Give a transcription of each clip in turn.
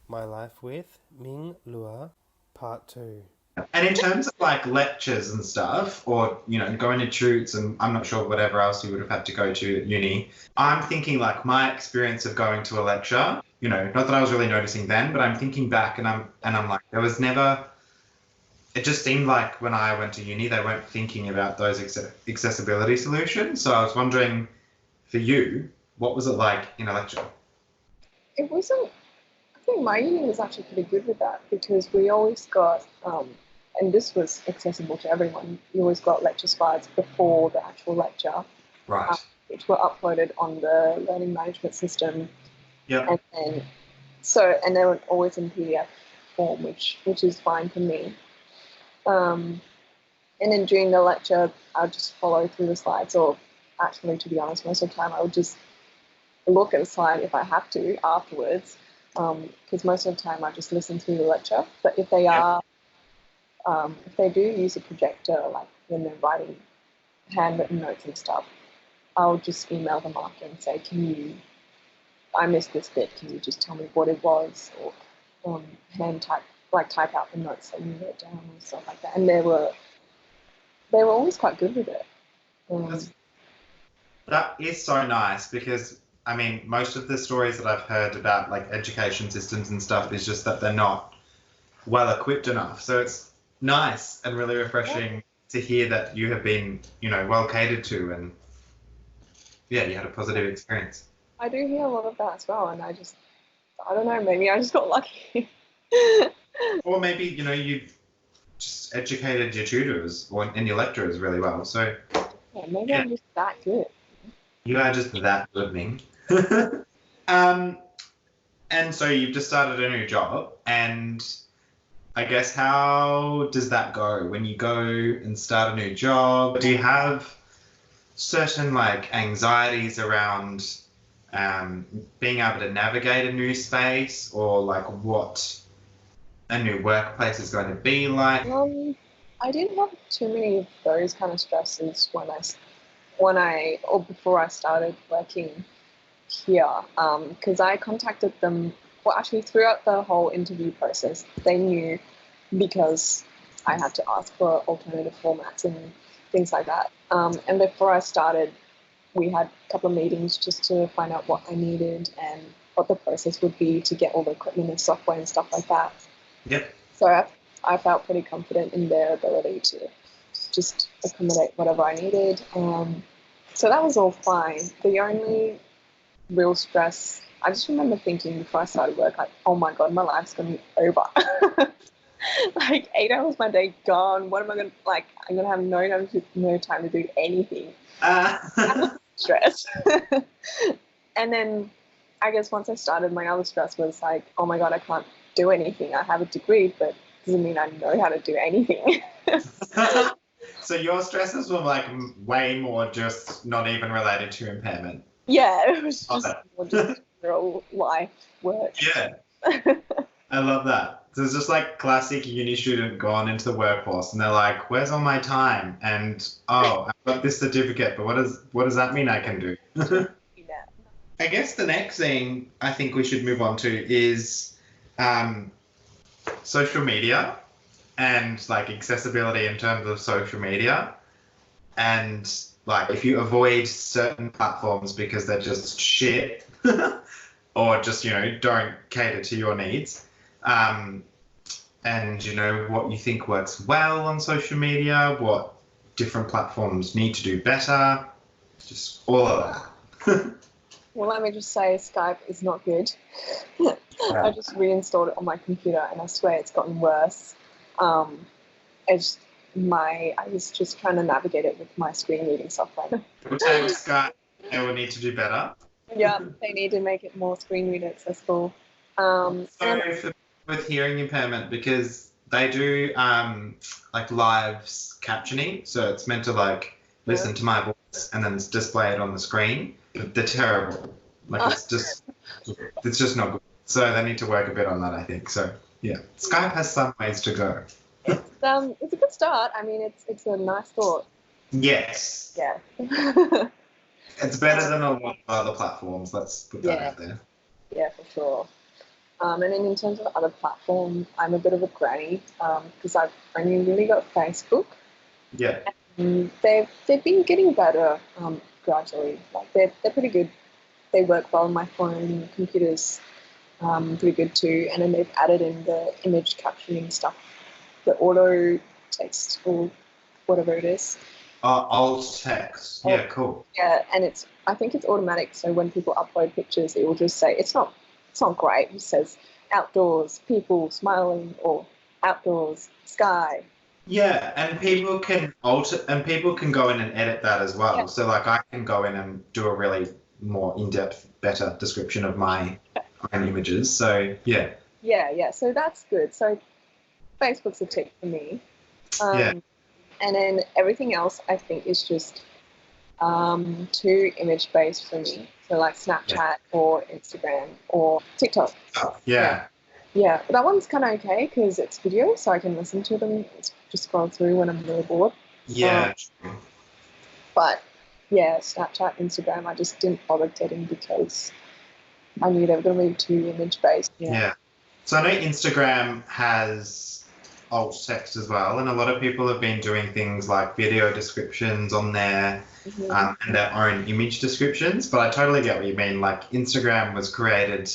My Life with Ming Luo, Part 2. And in terms of like lectures and stuff, or going to tutes, and I'm not sure whatever else you would have had to go to at uni, I'm thinking like my experience of going to a lecture, not that I was really noticing then, but I'm thinking back and I'm like, there was never. It just seemed like when I went to uni, they weren't thinking about those accessibility solutions. So I was wondering, for you, what was it like in a lecture? It wasn't, I think my uni was actually pretty good with that because we always got, and this was accessible to everyone, you always got lecture slides before the actual lecture, Right. which were uploaded on the learning management system. Yep. And they were always in PDF form, which is fine for me. And then during the lecture, I would just follow through the slides, or actually, to be honest, most of the time I would just look at the slide if I have to afterwards, because most of the time I just listen through the lecture. But if they if they do use a projector, like when they're writing handwritten notes and stuff, I'll just email them after and say, I missed this bit, can you just tell me what it was, or type out the notes that you wrote down and stuff like that. And they were always quite good with it. That is so nice because, I mean, most of the stories that I've heard about like education systems and stuff is just that they're not well equipped enough. So it's nice and really refreshing to hear that you have been, well catered to, and you had a positive experience. I do hear a lot of that as well, and I don't know, maybe I just got lucky. Or maybe, you just educated your tutors and your lecturers really well. So maybe I'm just that good. You are just that good, Ming. And so you've just started a new job, and I guess how does that go when you go and start a new job? Do you have certain like anxieties around being able to navigate a new space, or like what a new workplace is going to be like? I didn't have too many of those kind of stresses before I started working here, because I contacted them. Well, actually, throughout the whole interview process, they knew, because I had to ask for alternative formats and things like that. And before I started, we had a couple of meetings just to find out what I needed and what the process would be to get all the equipment and software and stuff like that. Yep. So I felt pretty confident in their ability to just accommodate whatever I needed. So that was all fine. The only real stress, I just remember thinking before I started work, like, oh my God, my life's going to be over. Like 8 hours of my day gone. What am I going to, like, I'm going to have no time to do anything. Stress. And then I guess once I started, my other stress was like, oh my God, I can't do anything. I have a degree, but doesn't mean I know how to do anything. So your stresses were like way more just not even related to impairment. Yeah, it was just more just general life work. Yeah. I love that. So it's just like classic uni student gone into the workforce, and they're like, where's all my time? And I've got this certificate, but what does that mean I can do? Yeah. I guess the next thing I think we should move on to is social media, and like accessibility in terms of social media, and like if you avoid certain platforms because they're just shit or just don't cater to your needs, and what you think works well on social media, what different platforms need to do better, just all of that. Well, let me just say Skype is not good. I just reinstalled it on my computer and I swear it's gotten worse. I was just trying to navigate it with my screen reading software. Which Skype they will need to do better. Yeah, they need to make it more screen reader accessible. With hearing impairment, because they do like live captioning, so it's meant to like listen to my voice and then display it on the screen. But they're terrible. Like it's just not good. So they need to work a bit on that, I think. So yeah, Skype has some ways to go. It's a good start. I mean, it's a nice thought. Yes. Yeah. It's better than a lot of other platforms. Let's put that out there. Yeah, for sure. And then in terms of other platforms, I'm a bit of a granny because I've only really got Facebook. Yeah. They've been getting better gradually. Like they're pretty good. They work well on my phone. Computers pretty good too. And then they've added in the image captioning stuff, the auto text or whatever it is. Alt text. Yeah, cool. Yeah, and I think it's automatic. So when people upload pictures, it will just say it's not great. It says outdoors, people smiling, or outdoors, sky. Yeah, and people can go in and edit that as well. Yeah. So like I can go in and do a really more in-depth, better description of my own images. So yeah. Yeah. So that's good. So Facebook's a tick for me. Yeah. And then everything else I think is just too image based for me. So like Snapchat or Instagram or TikTok. Yeah. Yeah, that one's kind of okay because it's video, so I can listen to them, just scroll through when I'm really bored. Yeah. But yeah, Snapchat, Instagram, I just didn't bother getting because I knew they were going to be too image based. Yeah. So I know Instagram has alt text as well, and a lot of people have been doing things like video descriptions on there and their own image descriptions. But I totally get what you mean. Like Instagram was created,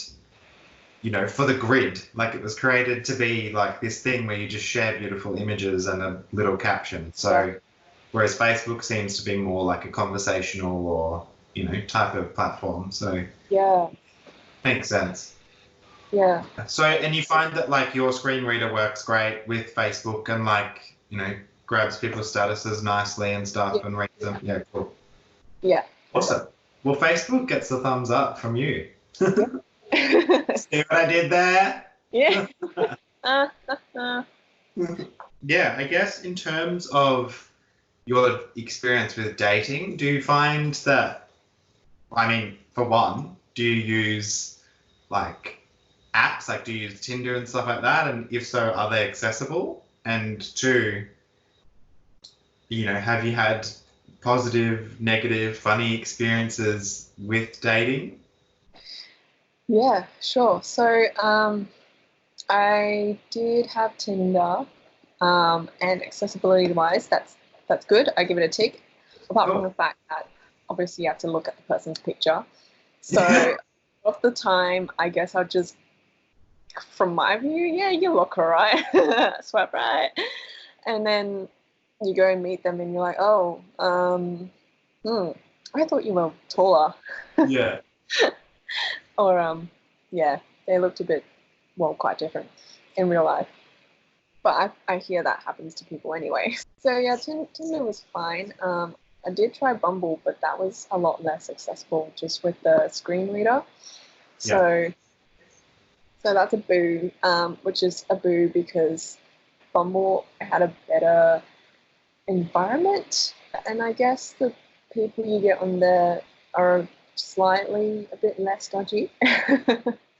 for the grid. Like it was created to be like this thing where you just share beautiful images and a little caption. So whereas Facebook seems to be more like a conversational or, type of platform. So yeah, makes sense. yeah. So, and you find that like your screen reader works great with Facebook and like, grabs people's statuses nicely and stuff and reads them. Yeah, cool. Yeah. Awesome. Well, Facebook gets the thumbs up from you. Yeah. See what I did there? Yeah. Yeah, I guess in terms of your experience with dating, do you find that, for one, do you use like apps, like do you use Tinder and stuff like that? And if so, are they accessible? And two, have you had positive, negative, funny experiences with dating? Yeah, sure. So I did have Tinder, and accessibility-wise, that's good. I give it a tick. Apart from the fact that obviously you have to look at the person's picture. So of the time, I guess I'll just, from my view, yeah, you look alright. Swipe right, and then you go and meet them, and you're like, oh, I thought you were taller. Yeah. Or yeah, they looked a bit, quite different in real life. But I hear that happens to people anyway. So yeah, Tinder was fine. I did try Bumble, but that was a lot less accessible just with the screen reader. So that's a boo, which is a boo because Bumble had a better environment. And I guess the people you get on there are slightly a bit less dodgy.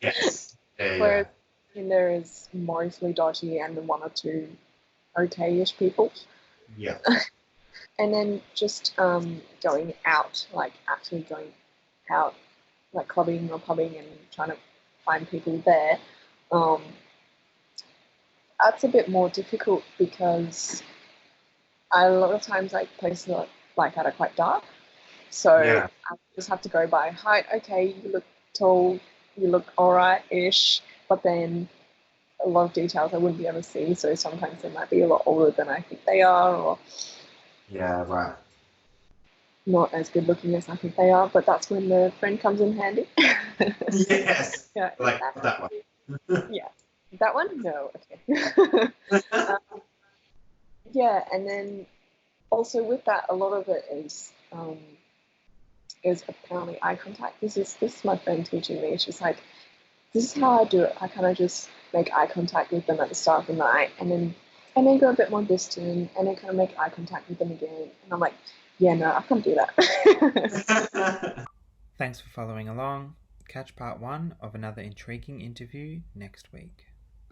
Yes. Whereas Tinder is mostly dodgy and one or two okay-ish people. Yeah. And then just going out, like actually going out, like clubbing or pubbing and trying to find people there, that's a bit more difficult because a lot of times like places like that are quite dark. So I just have to go by height. Okay, you look tall, you look alright-ish, but then a lot of details I wouldn't be able to see. So sometimes they might be a lot older than I think they are, or right. not as good looking as I think they are. But that's when the friend comes in handy. Yes. Yeah, Like that one. Yeah, that one. No, okay. Yeah, and then also with that, a lot of it is apparently eye contact. This is my friend teaching me. She's like, this is how I do it. I kind of just make eye contact with them at the start of the night, and then go a bit more distant, and then kind of make eye contact with them again. And I'm like, yeah, no, I can't do that. Thanks for following along. Catch part 1 of another intriguing interview next week.